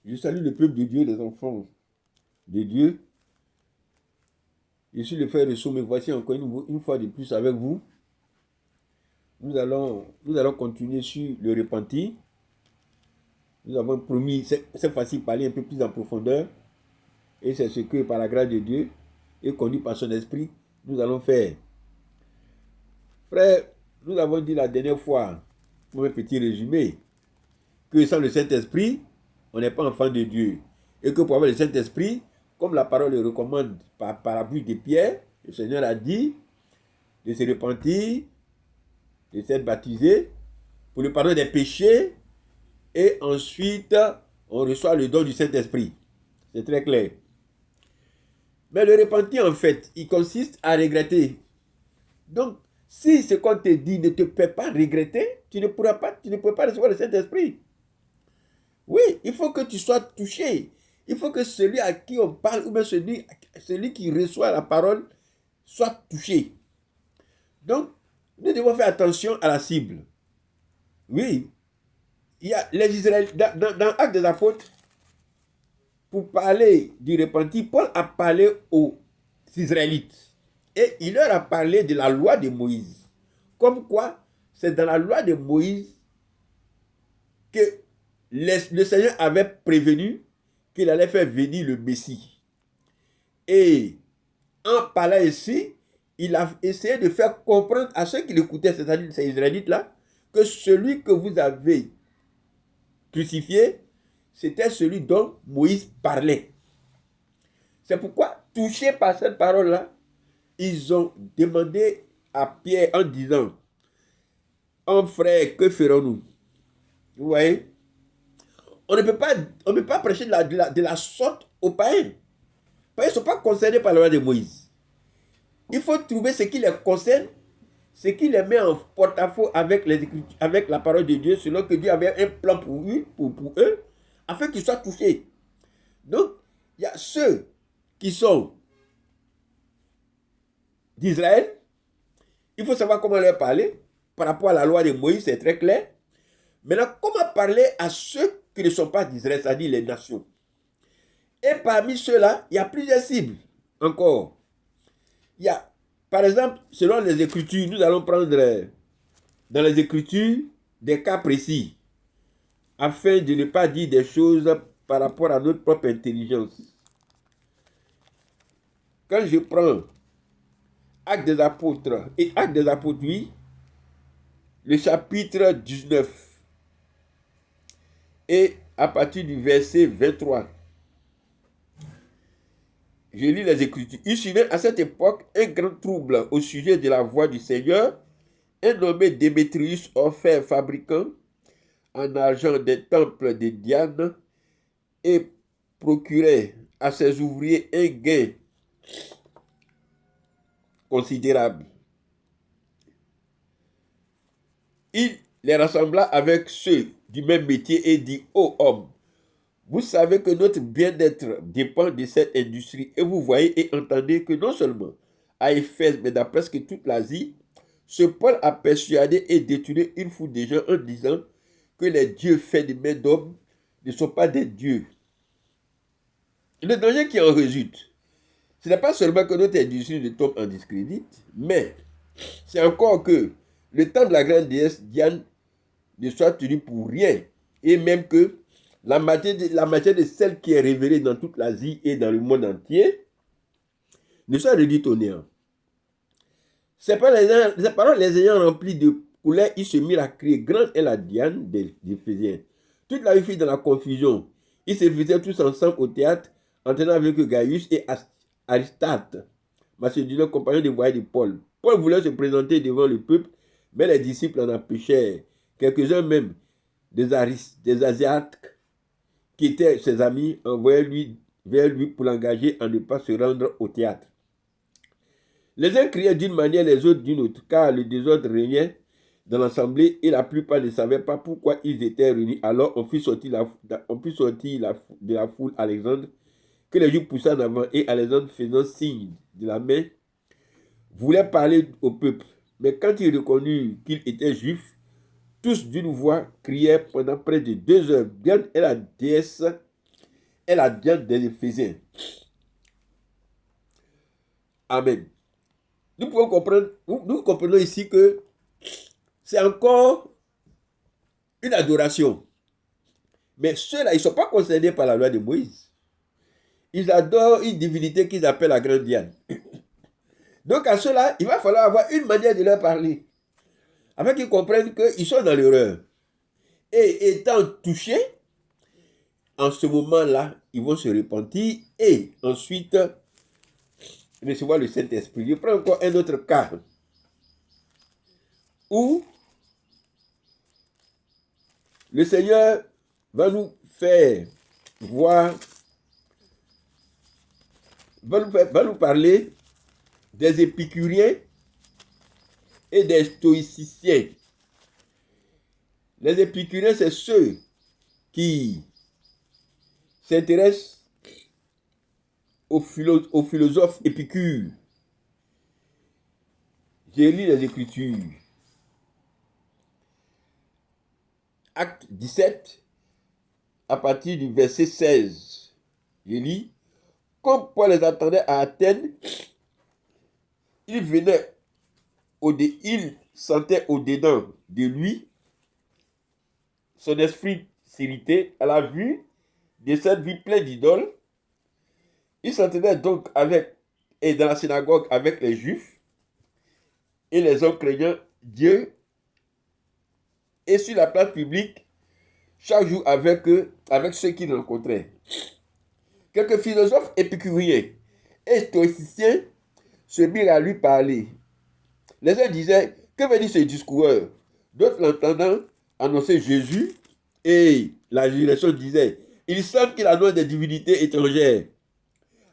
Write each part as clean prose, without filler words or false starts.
Je salue le peuple de Dieu, les enfants de Dieu. Je suis le frère de Somme. Voici encore une fois de plus avec vous. Nous allons continuer sur le repentir. Nous avons promis cette fois-ci parler un peu plus en profondeur. Et c'est ce que, par la grâce de Dieu, et conduit par son esprit, nous allons faire. Frère, nous avons dit la dernière fois, pour un petit résumé, que sans le Saint-Esprit, on n'est pas enfant de Dieu. Et que pour avoir le Saint-Esprit, comme la parole le recommande par la bouche de Pierre, le Seigneur a dit de se repentir, de s'être baptisé pour le pardon des péchés, et ensuite on reçoit le don du Saint-Esprit. C'est très clair. Mais le repentir, en fait, il consiste à regretter. Donc, si ce qu'on te dit ne te fait pas regretter, tu ne pourras pas recevoir le Saint-Esprit. Oui, il faut que tu sois touché. Il faut que celui à qui on parle, ou bien celui qui reçoit la parole, soit touché. Donc, nous devons faire attention à la cible. Oui, il y a les Israélites, dans Actes des Apôtres, pour parler du repentir, Paul a parlé aux Israélites. Et il leur a parlé de la loi de Moïse. Comme quoi, c'est dans la loi de Moïse que le Seigneur avait prévenu qu'il allait faire venir le Messie. Et en parlant ici, il a essayé de faire comprendre à ceux qui l'écoutaient, c'est-à-dire ces Israélites-là, que celui que vous avez crucifié, c'était celui dont Moïse parlait. C'est pourquoi, touchés par cette parole-là, ils ont demandé à Pierre en disant, « Oh frère, que ferons-nous » Vous voyez, on ne peut pas prêcher de la sorte aux païens. Parce qu'ils ne sont pas concernés par la loi de Moïse. Il faut trouver ce qui les concerne, ce qui les met en porte-à-faux avec la parole de Dieu, selon que Dieu avait un plan pour eux, afin qu'ils soient touchés. Donc, il y a ceux qui sont d'Israël. Il faut savoir comment leur parler. Par rapport à la loi de Moïse, c'est très clair. Maintenant, comment parler à ceux qui ne sont pas d'Israël, c'est-à-dire les nations? Et parmi ceux-là, il y a plusieurs cibles encore. Il y a, par exemple, selon les Écritures, nous allons prendre dans les Écritures des cas précis, afin de ne pas dire des choses par rapport à notre propre intelligence. Quand je prends Actes des Apôtres et Actes des Apôtres, oui, le chapitre 19, et à partir du verset 23, je lis les Écritures. Il suivait à cette époque un grand trouble au sujet de la voix du Seigneur. Un nommé Démétrius, offert fabricant en argent des temples de Diane, et procurait à ses ouvriers un gain considérable. Il les rassembla avec ceux du même métier et dit, « Ô hommes, vous savez que notre bien-être dépend de cette industrie, et vous voyez et entendez que non seulement à Éphèse, mais dans presque toute l'Asie, ce Paul a persuadé et détourné une foule de gens en disant que les dieux faits de main d'hommes ne sont pas des dieux. » Le danger qui en résulte, ce n'est pas seulement que notre industrie ne tombe en discrédit, mais c'est encore que le temps de la grande déesse Diane ne soit tenu pour rien, et même que la matière de celle qui est révélée dans toute l'Asie et dans le monde entier ne soit réduite au néant. Ces paroles les ayant remplies de colère, ils se mirent à crier, « Grande est la Diane des Éphésiens. » Toute la vie fut dans la confusion. Ils se faisaient tous ensemble au théâtre, entraînant avec eux Gaius et Aristarque, Macédonien, compagnon de voyage de Paul. Paul voulait se présenter devant le peuple, mais les disciples en empêchèrent. Quelques-uns même, des Asiatiques, qui étaient ses amis, envoyèrent vers lui pour l'engager à ne pas se rendre au théâtre. Les uns criaient d'une manière, les autres d'une autre, car le désordre régnait dans l'assemblée et la plupart ne savaient pas pourquoi ils étaient réunis. Alors on fit sortir de la foule Alexandre, que les Juifs poussaient en avant, et Alexandre, faisant signe de la main, voulait parler au peuple. Mais quand il reconnut qu'il était juif, tous d'une voix crièrent pendant près de 2 heures, « Grande est la déesse est la diane des Éphésiens. Amen. Nous pouvons comprendre, nous comprenons ici que c'est encore une adoration. Mais ceux-là, ils ne sont pas concernés par la loi de Moïse. Ils adorent une divinité qu'ils appellent la grande Diane. Donc à ceux-là, il va falloir avoir une manière de leur parler, afin qu'ils comprennent qu'ils sont dans l'erreur. Et étant touchés, en ce moment-là, ils vont se repentir et ensuite recevoir le Saint-Esprit. Je prends encore un autre cas où le Seigneur va nous faire voir, va nous parler des épicuriens et des stoïciciens. Les épicuriens, c'est ceux qui s'intéressent aux philosophes Épicure. J'ai lu les Écritures. Acte 17, à partir du verset 16. Je lis. Comme Paul les attendait à Athènes, il sentait au-dedans de lui son esprit s'irritait à la vue de cette vie pleine d'idoles. Il s'entendait donc et dans la synagogue avec les Juifs et les hommes craignant Dieu, et sur la place publique chaque jour avec eux, avec ceux qu'il rencontrait. Quelques philosophes épicuriens et stoïciens se mirent à lui parler. Les uns disaient, que veut dire ce discours? D'autres, l'entendant annoncer Jésus et la résurrection, disaient, il semble qu'il annonce des divinités étrangères.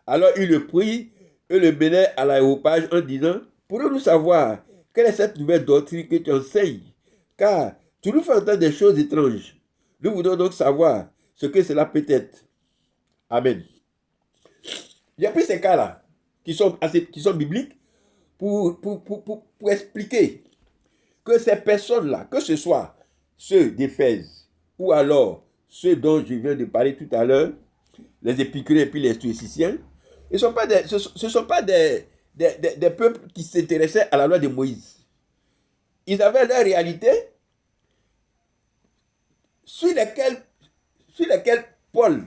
Alors il le prit et le menait à l'aéropage en disant, pourrons-nous savoir quelle est cette nouvelle doctrine que tu enseignes? Car tu nous fais entendre des choses étranges. Nous voudrons donc savoir ce que cela peut être. Amen. J'ai pris ces cas-là, qui sont bibliques, pour expliquer que ces personnes-là, que ce soit ceux d'Éphèse, ou alors ceux dont je viens de parler tout à l'heure, les épicuriens et puis les stoïciciens, ce ne sont pas des peuples qui s'intéressaient à la loi de Moïse. Ils avaient leur réalité sur lesquelles Paul,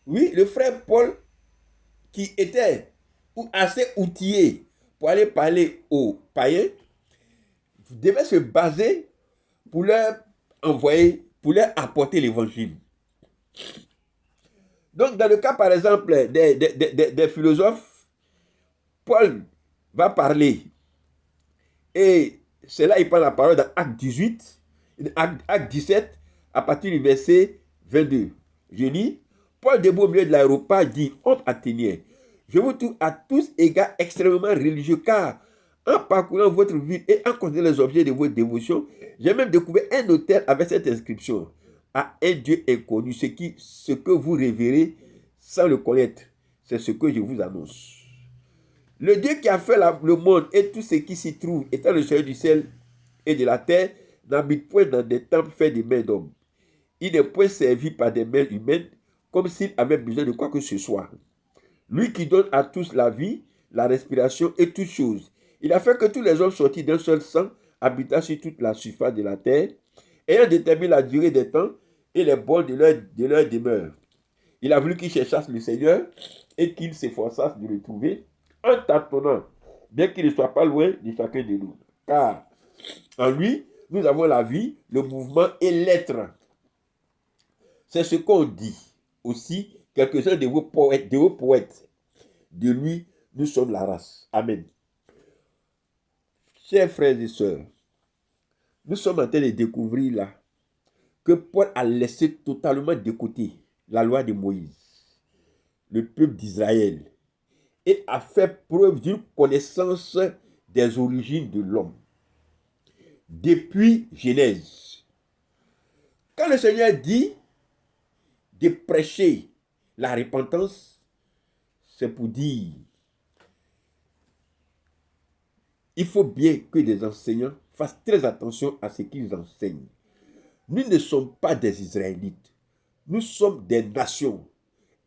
oui, le frère Paul, qui était assez outillé pour aller parler aux païens, devait se baser pour leur envoyer, pour leur apporter l'évangile. Donc, dans le cas, par exemple, des philosophes, Paul va parler. Et c'est là qu'il prend la parole dans Acte 18, Acte 17, à partir du verset 22. Je lis, Paul debout au milieu de l'aéroport dit, hommes athéniens, je vous trouve à tous égards extrêmement religieux, car en parcourant votre ville et en considérant les objets de votre dévotion, j'ai même découvert un autel avec cette inscription. À un Dieu inconnu, ce que vous révérez sans le connaître, c'est ce que je vous annonce. Le Dieu qui a fait le monde et tout ce qui s'y trouve, étant le Seigneur du ciel et de la terre, n'habite point dans des temples faits des mains d'hommes. Il n'est point servi par des mains humaines, comme s'il avait besoin de quoi que ce soit. Lui qui donne à tous la vie, la respiration et toutes choses. Il a fait que tous les hommes sortis d'un seul sang habitent sur toute la surface de la terre, ayant déterminé la durée des temps et les bornes de leur demeure. Il a voulu qu'ils cherchassent le Seigneur et qu'ils s'efforçassent de le trouver en tâtonnant, bien qu'il ne soit pas loin de chacun de nous. Car en lui, nous avons la vie, le mouvement et l'être. C'est ce qu'on dit aussi quelques-uns de vos poètes. De lui, nous sommes la race. Amen. Chers frères et sœurs, nous sommes en train de découvrir là que Paul a laissé totalement de côté la loi de Moïse, le peuple d'Israël, et a fait preuve d'une connaissance des origines de l'homme. Depuis Genèse. Quand le Seigneur dit de prêcher la repentance, c'est pour dire il faut bien que les enseignants fassent très attention à ce qu'ils enseignent. Nous ne sommes pas des Israélites. Nous sommes des nations.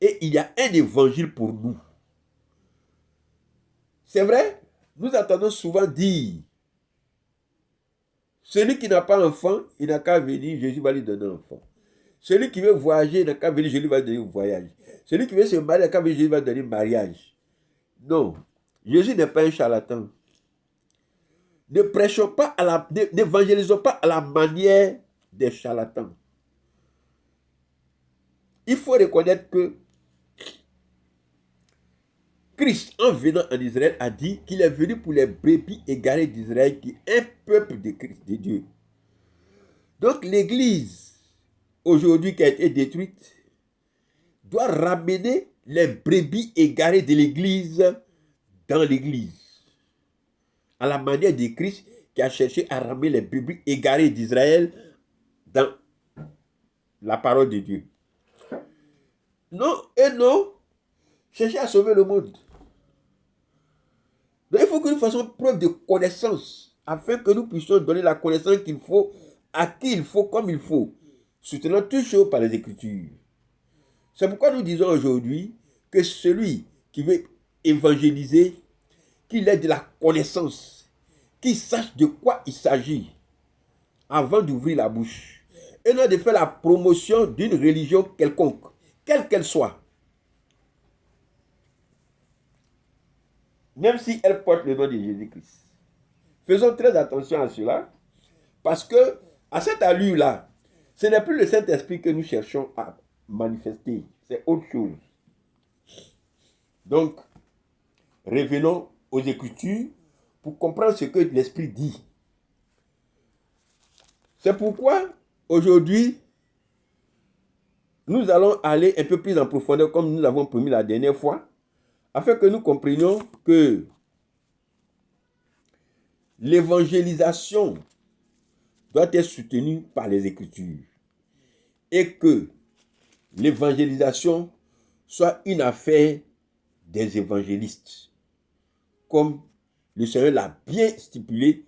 Et il y a un évangile pour nous. C'est vrai, nous entendons souvent dire, celui qui n'a pas d'enfant, il n'a qu'à venir, Jésus va lui donner un enfant. Celui qui veut voyager, il n'a qu'à venir, Jésus va lui donner un voyage. Celui qui veut se marier, il n'a qu'à venir, Jésus va lui donner un mariage. Non, Jésus n'est pas un charlatan. Ne prêchons pas n'évangélisons pas à la manière des charlatans. Il faut reconnaître que Christ, en venant en Israël, a dit qu'il est venu pour les brebis égarées d'Israël, qui est un peuple de Christ, de Dieu. Donc l'Église, aujourd'hui qui a été détruite, doit ramener les brebis égarées de l'Église dans l'Église. À la manière de Christ qui a cherché à ramener les brebis égarées d'Israël dans la parole de Dieu. Non, et non, chercher à sauver le monde. Donc il faut que nous fassions preuve de connaissance, afin que nous puissions donner la connaissance qu'il faut, à qui il faut, comme il faut, soutenant toujours par les Écritures. C'est pourquoi nous disons aujourd'hui que celui qui veut évangéliser, qu'il ait de la connaissance, qu'il sache de quoi il s'agit, avant d'ouvrir la bouche, et non de faire la promotion d'une religion quelconque, quelle qu'elle soit. Même si elle porte le nom de Jésus-Christ. Faisons très attention à cela, parce que à cette allure-là, ce n'est plus le Saint-Esprit que nous cherchons à manifester, c'est autre chose. Donc, revenons aux Écritures pour comprendre ce que l'Esprit dit. C'est pourquoi, aujourd'hui, nous allons aller un peu plus en profondeur, comme nous l'avons promis la dernière fois, afin que nous comprenions que l'évangélisation doit être soutenue par les Écritures et que l'évangélisation soit une affaire des évangélistes, comme le Seigneur l'a bien stipulé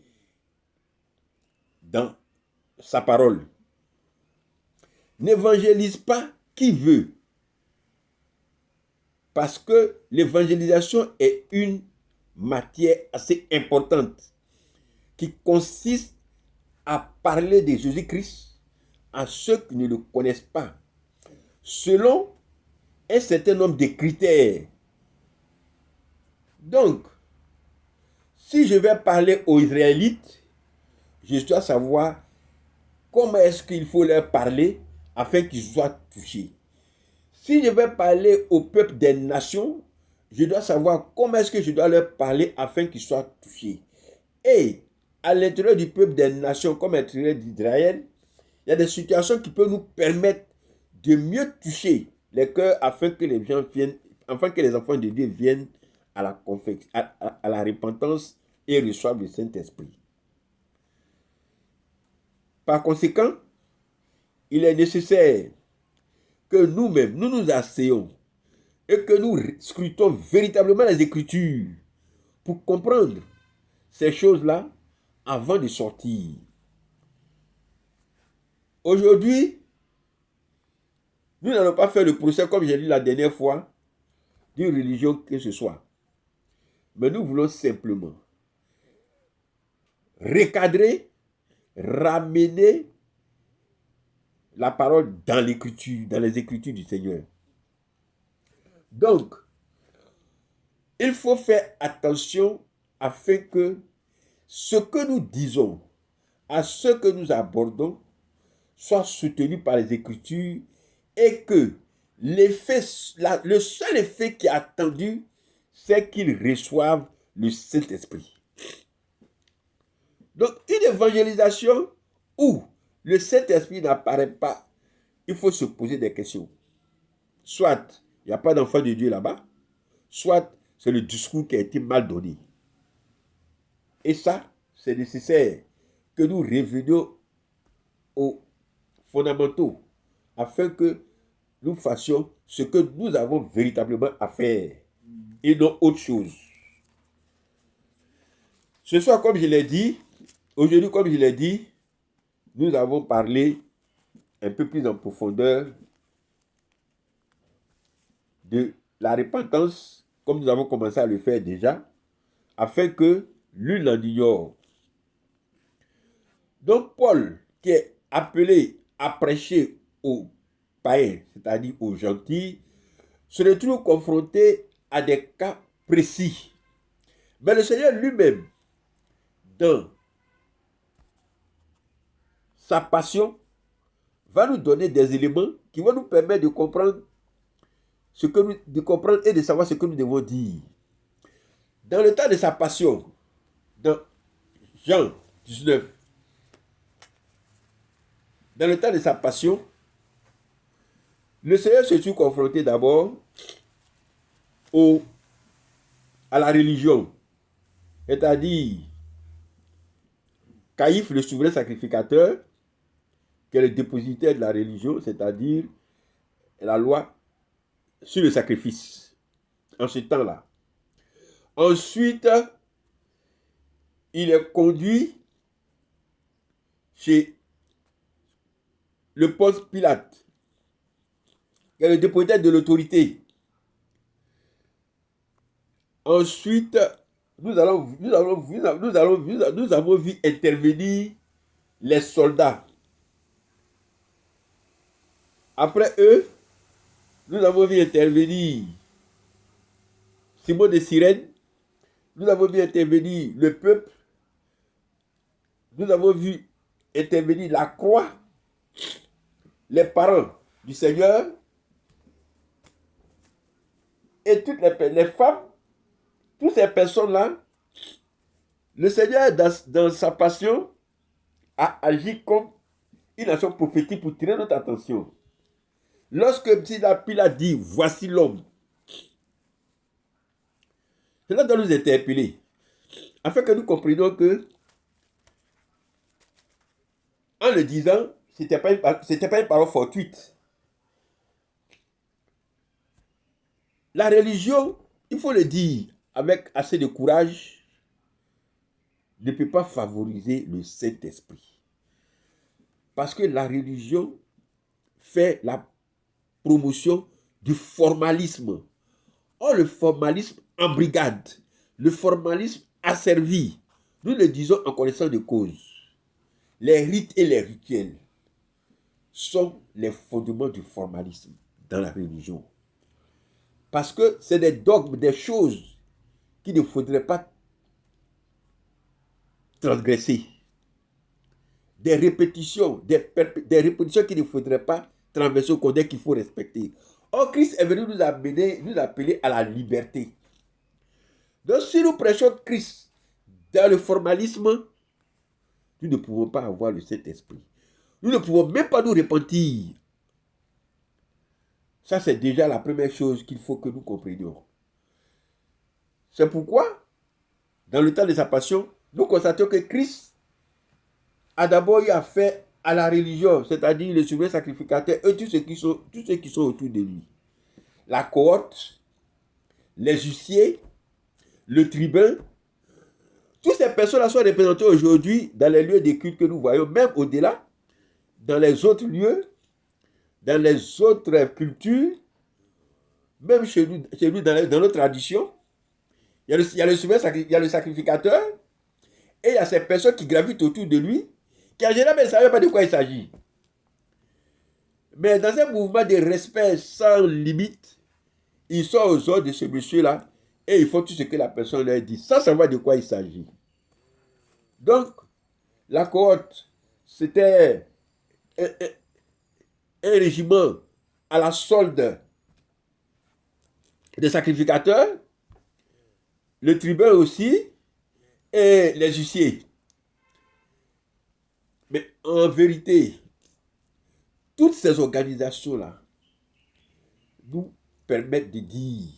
dans sa parole. N'évangélise pas qui veut, parce que l'évangélisation est une matière assez importante qui consiste à parler de Jésus-Christ à ceux qui ne le connaissent pas, selon un certain nombre de critères. Donc, si je vais parler aux Israélites, je dois savoir comment est-ce qu'il faut leur parler afin qu'ils soient touchés. Si je vais parler au peuple des nations, je dois savoir comment est-ce que je dois leur parler afin qu'ils soient touchés. Et à l'intérieur du peuple des nations, comme à l'intérieur d'Israël, il y a des situations qui peuvent nous permettre de mieux toucher les cœurs afin que les gens viennent, afin que les enfants de Dieu viennent à la repentance et reçoivent le Saint-Esprit. Par conséquent, il est nécessaire que nous-mêmes, nous nous asseyons et que nous scrutons véritablement les Écritures pour comprendre ces choses-là avant de sortir. Aujourd'hui, nous n'allons pas faire le procès, comme j'ai dit la dernière fois, d'une religion que ce soit. Mais nous voulons simplement recadrer, ramener la parole dans l'Écriture, dans les Écritures du Seigneur. Donc, il faut faire attention afin que ce que nous disons, à ce que nous abordons, soit soutenu par les Écritures et que l'effet, le seul effet qui est attendu, c'est qu'ils reçoivent le Saint-Esprit. Donc, une évangélisation où le Saint-Esprit n'apparaît pas, il faut se poser des questions. Soit il n'y a pas d'enfant de Dieu là-bas, soit c'est le discours qui a été mal donné. Et ça, c'est nécessaire que nous revenions aux fondamentaux afin que nous fassions ce que nous avons véritablement à faire et non autre chose. Ce soir, comme je l'ai dit, aujourd'hui, comme je l'ai dit, nous avons parlé un peu plus en profondeur de la repentance, comme nous avons commencé à le faire déjà, afin que nul n'en ignore. Donc Paul, qui est appelé à prêcher aux païens, c'est-à-dire aux gentils, se retrouve confronté à des cas précis. Mais le Seigneur lui-même, dans sa passion, va nous donner des éléments qui vont nous permettre de comprendre et de savoir ce que nous devons dire. Dans le temps de sa passion, dans Jean 19, dans le temps de sa passion, le Seigneur se trouve confronté d'abord à la religion, c'est-à-dire Caïphe, le souverain sacrificateur, qui est le dépositaire de la religion, c'est-à-dire la loi sur le sacrifice, en ce temps-là. Ensuite, il est conduit chez le Ponce Pilate, qui est le dépositaire de l'autorité. Ensuite, nous avons vu intervenir les soldats. Après eux, nous avons vu intervenir Simon de Cyrène. Nous avons vu intervenir le peuple. Nous avons vu intervenir la croix, les parents du Seigneur et toutes les femmes. Toutes ces personnes-là, le Seigneur, dans sa passion, a agi comme une action prophétique pour tirer notre attention. Lorsque Pilate dit, voici l'homme, cela doit nous interpeller, afin que nous comprenions que, en le disant, ce n'était pas une parole fortuite. La religion, il faut le dire avec assez de courage, ne peut pas favoriser le Saint-Esprit. Parce que la religion fait la promotion du formalisme. Or, le formalisme embrigade, le formalisme asservi. Nous le disons en connaissance de cause. Les rites et les rituels sont les fondements du formalisme dans la religion. Parce que c'est des dogmes, des choses qu'il ne faudrait pas transgresser. Des répétitions qu'il ne faudrait pas transgresser au code qu'il faut respecter. Or, Christ est venu nous appeler à la liberté. Donc, si nous prêchons Christ dans le formalisme, nous ne pouvons pas avoir le Saint-Esprit. Nous ne pouvons même pas nous repentir. Ça, c'est déjà la première chose qu'il faut que nous comprenions. C'est pourquoi, dans le temps de sa passion, nous constatons que Christ a d'abord eu affaire à la religion, c'est-à-dire le souverain sacrificateur et tous ceux qui sont autour de lui. La cohorte, les huissiers, le tribun, toutes ces personnes-là sont représentées aujourd'hui dans les lieux de culte que nous voyons, même au-delà, dans les autres lieux, dans les autres cultures, même chez nous dans nos traditions. Il y a le souverain, il y a le sacrificateur, et il y a ces personnes qui gravitent autour de lui, qui en général ne savaient pas de quoi il s'agit. Mais dans un mouvement de respect sans limite, ils sont aux ordres de ce monsieur-là et ils font tout ce que la personne leur dit, sans savoir de quoi il s'agit. Donc, la cohorte, c'était un régiment à la solde des sacrificateurs, le tribun aussi, et les huissiers. Mais en vérité, toutes ces organisations-là nous permettent de dire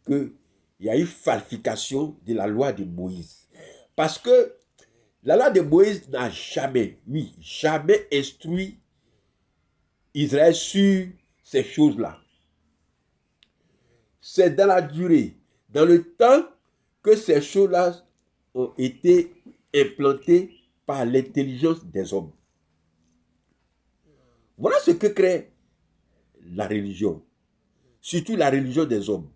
qu'il y a eu falsification de la loi de Moïse. Parce que la loi de Moïse n'a jamais instruit Israël sur ces choses-là. C'est dans la durée, dans le temps que ces choses-là ont été implantées par l'intelligence des hommes. Voilà ce que crée la religion. surtout la religion des hommes.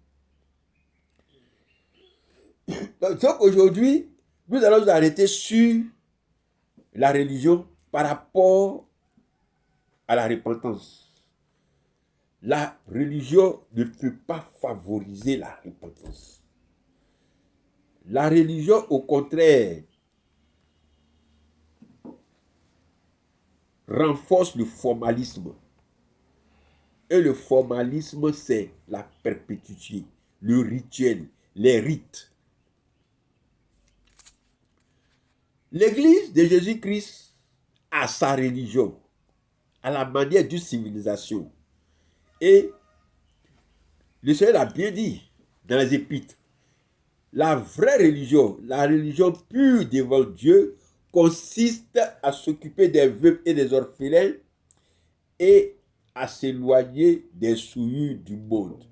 Donc aujourd'hui, nous allons nous arrêter sur la religion par rapport à la repentance. La religion ne peut pas favoriser la repentance. La religion, au contraire, renforce le formalisme. Et le formalisme, c'est la perpétuité, le rituel, les rites. L'Église de Jésus-Christ a sa religion, à la manière d'une civilisation. Et le Seigneur a bien dit dans les Épîtres, la vraie religion, la religion pure devant Dieu, consiste à s'occuper des veuves et des orphelins et à s'éloigner des souillures du monde.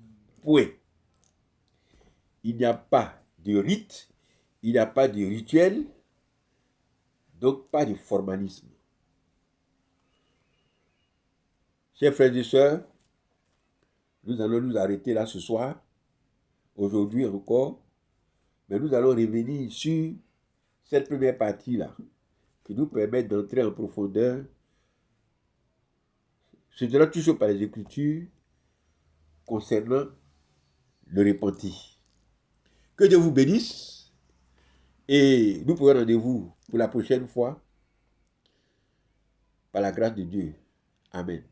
Point. Il n'y a pas de rite, il n'y a pas de rituel, donc pas de formalisme. Chers frères et sœurs, nous allons nous arrêter là ce soir, aujourd'hui encore, mais nous allons revenir sur cette première partie-là, qui nous permet d'entrer en profondeur. Ce sera toujours par les Écritures concernant le repenti. Que Dieu vous bénisse et nous pourrons rendez-vous pour la prochaine fois par la grâce de Dieu. Amen.